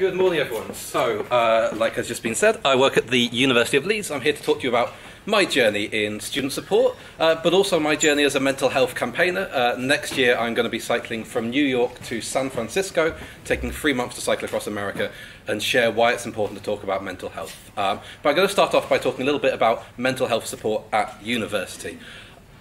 Good morning, everyone. So, like has just been said, I work at the University of Leeds. I'm here to talk to you about my journey in student support, but also my journey as a mental health campaigner. Next year, I'm going to be cycling from New York to San Francisco, taking 3 months to cycle across America and share why it's important to talk about mental health. But I'm going to start off by talking a little bit about mental health support at university.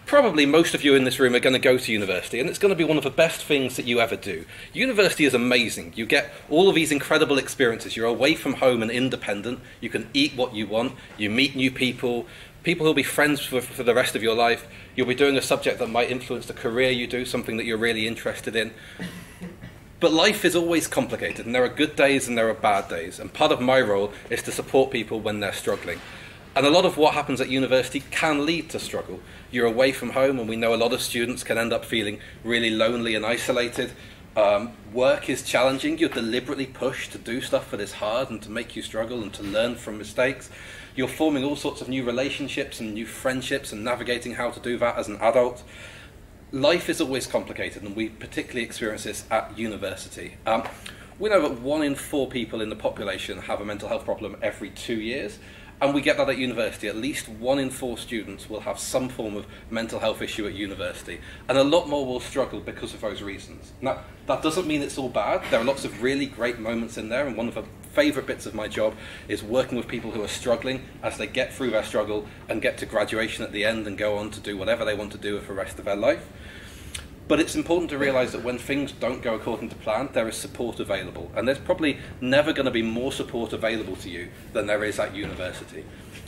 Probably most of you in this room are going to go to university, and it's going to be one of the best things that you ever do. University is amazing. You get all of these incredible experiences. You're away from home and independent. You can eat what you want. You meet new people, people who'll be friends for the rest of your life. You'll be doing a subject that might influence the career you do, something that you're really interested in. But life is always complicated, and there are good days and there are bad days. And part of my role is to support people when they're struggling. And a lot of what happens at university can lead to struggle. You're away from home, and we know a lot of students can end up feeling really lonely and isolated. Work is challenging. You're deliberately pushed to do stuff that is hard and to make you struggle and to learn from mistakes. You're forming all sorts of new relationships and new friendships and navigating how to do that as an adult. Life is always complicated, and we particularly experience this at university. We know that 1 in 4 people in the population have a mental health problem every 2 years. And we get that at university. At least 1 in 4 students will have some form of mental health issue at university. And a lot more will struggle because of those reasons. Now, that doesn't mean it's all bad. There are lots of really great moments in there. And one of the favourite bits of my job is working with people who are struggling as they get through their struggle and get to graduation at the end and go on to do whatever they want to do with the rest of their life. But it's important to realise that when things don't go according to plan, there is support available. And there's probably never going to be more support available to you than there is at university.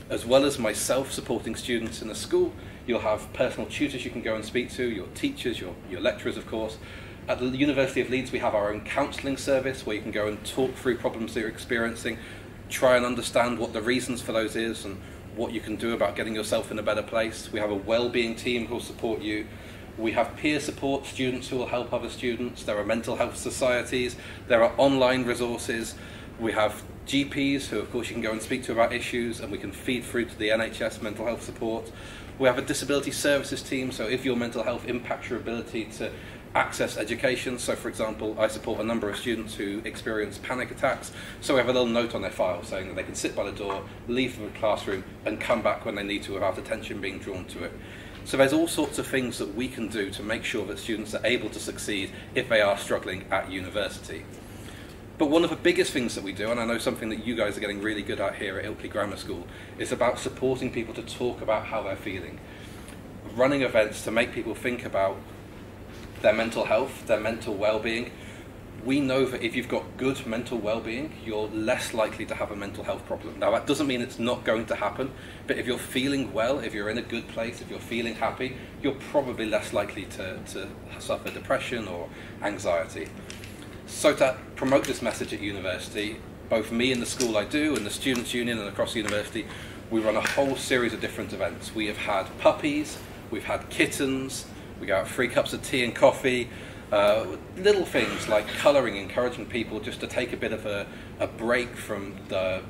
As well as myself supporting students in a school, you'll have personal tutors you can go and speak to, your teachers, your lecturers, of course. At the University of Leeds, we have our own counselling service where you can go and talk through problems that you're experiencing, try and understand what the reasons for those is and what you can do about getting yourself in a better place. We have a wellbeing team who will support you. We have peer support, students who will help other students. There are mental health societies. There are online resources. We have GPs who, of course, you can go and speak to about issues, and we can feed through to the NHS mental health support. We have a disability services team, so if your mental health impacts your ability to access education, so for example, I support a number of students who experience panic attacks, so we have a little note on their file saying that they can sit by the door, leave the classroom, and come back when they need to without attention being drawn to it. So there's all sorts of things that we can do to make sure that students are able to succeed if they are struggling at university. But one of the biggest things that we do, and I know something that you guys are getting really good at here at Ilkley Grammar School, is about supporting people to talk about how they're feeling. Running events to make people think about their mental health, their mental well-being. We know that if you've got good mental well-being, you're less likely to have a mental health problem. Now, that doesn't mean it's not going to happen, but if you're feeling well, if you're in a good place, if you're feeling happy, you're probably less likely to suffer depression or anxiety. So to promote this message at university, both me and the school I do and the Students' Union and across the university, we run a whole series of different events. We have had puppies, we've had kittens, we go out 3 cups of tea and coffee, little things like colouring, encouraging people just to take a bit of a break from the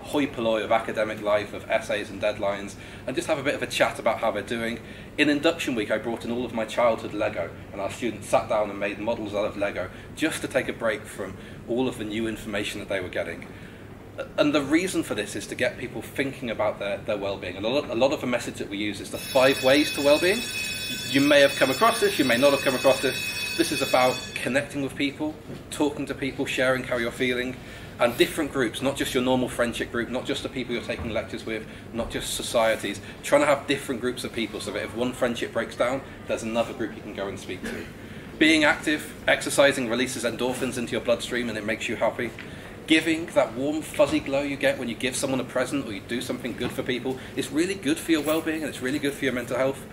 hoi polloi of academic life, of essays and deadlines, and just have a bit of a chat about how they're doing. In induction week, I brought in all of my childhood Lego, and our students sat down and made models out of Lego just to take a break from all of the new information that they were getting. And the reason for this is to get people thinking about their well-being. And a lot of the message that we use is the 5 ways to well-being. You may have come across this, you may not have come across this. This is about connecting with people, talking to people, sharing how you're feeling, and different groups, not just your normal friendship group, not just the people you're taking lectures with, not just societies, trying to have different groups of people so that if one friendship breaks down, there's another group you can go and speak to. Being active, exercising releases endorphins into your bloodstream and it makes you happy. Giving, that warm fuzzy glow you get when you give someone a present or you do something good for people, it's really good for your well-being and it's really good for your mental health.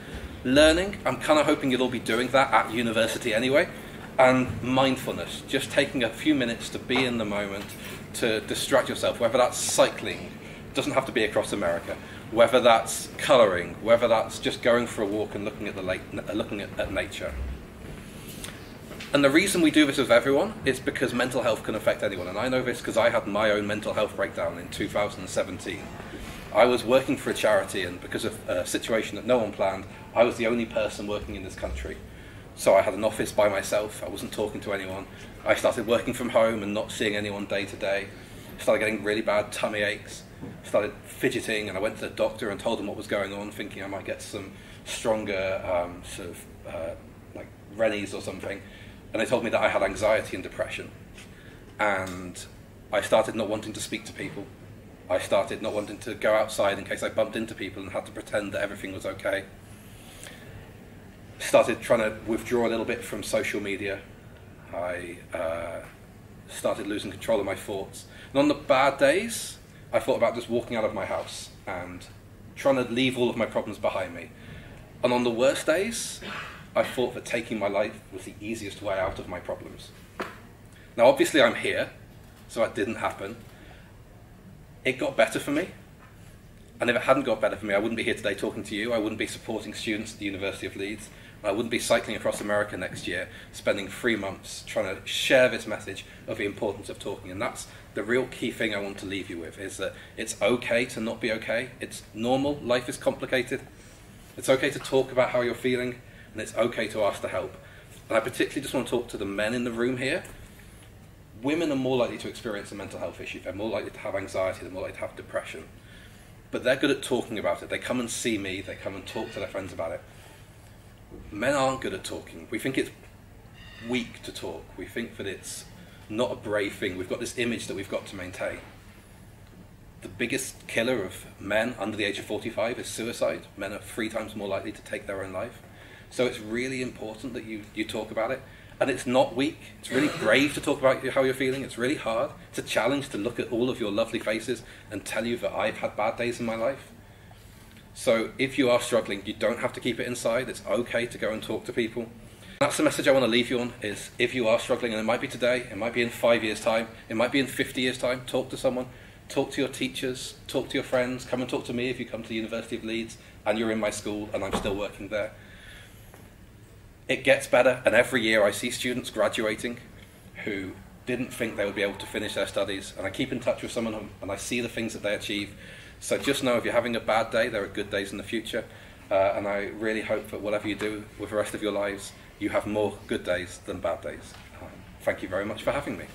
Learning, I'm kind of hoping you'll all be doing that at university anyway. And mindfulness, just taking a few minutes to be in the moment, to distract yourself, whether that's cycling, doesn't have to be across America, whether that's colouring, whether that's just going for a walk and looking at the lake, looking at nature. And the reason we do this with everyone is because mental health can affect anyone. And I know this because I had my own mental health breakdown in 2017. I was working for a charity, and because of a situation that no one planned, I was the only person working in this country. So I had an office by myself. I wasn't talking to anyone. I started working from home and not seeing anyone day to day. Started getting really bad tummy aches. Started fidgeting, and I went to the doctor and told him what was going on, thinking I might get some stronger like Rennies or something. And they told me that I had anxiety and depression. And I started not wanting to speak to people. I started not wanting to go outside in case I bumped into people and had to pretend that everything was okay. Started trying to withdraw a little bit from social media. I started losing control of my thoughts. And on the bad days, I thought about just walking out of my house and trying to leave all of my problems behind me. And on the worst days, I thought that taking my life was the easiest way out of my problems. Now, obviously, I'm here, so that didn't happen. It got better for me. And if it hadn't got better for me, I wouldn't be here today talking to you. I wouldn't be supporting students at the University of Leeds. I wouldn't be cycling across America next year, spending 3 months trying to share this message of the importance of talking. And that's the real key thing I want to leave you with, is that it's okay to not be okay. It's normal. Life is complicated. It's okay to talk about how you're feeling, and it's okay to ask for help. And I particularly just want to talk to the men in the room here. Women are more likely to experience a mental health issue. They're more likely to have anxiety. They're more likely to have depression. But they're good at talking about it. They come and see me. They come and talk to their friends about it. Men aren't good at talking. We think it's weak to talk. We think that it's not a brave thing. We've got this image that we've got to maintain. The biggest killer of men under the age of 45 is suicide. Men are 3 times more likely to take their own life. So it's really important that you talk about it. And it's not weak. It's really brave to talk about how you're feeling. It's really hard. It's a challenge to look at all of your lovely faces and tell you that I've had bad days in my life. So if you are struggling, you don't have to keep it inside. It's okay to go and talk to people. That's the message I want to leave you on, is if you are struggling, and it might be today, it might be in 5 years' time, it might be in 50 years' time, talk to someone, talk to your teachers, talk to your friends, come and talk to me if you come to the University of Leeds and you're in my school and I'm still working there. It gets better, and every year I see students graduating who didn't think they would be able to finish their studies, and I keep in touch with some of them and I see the things that they achieve. So just know, if you're having a bad day, there are good days in the future, and I really hope that whatever you do with the rest of your lives, you have more good days than bad days. Thank you very much for having me.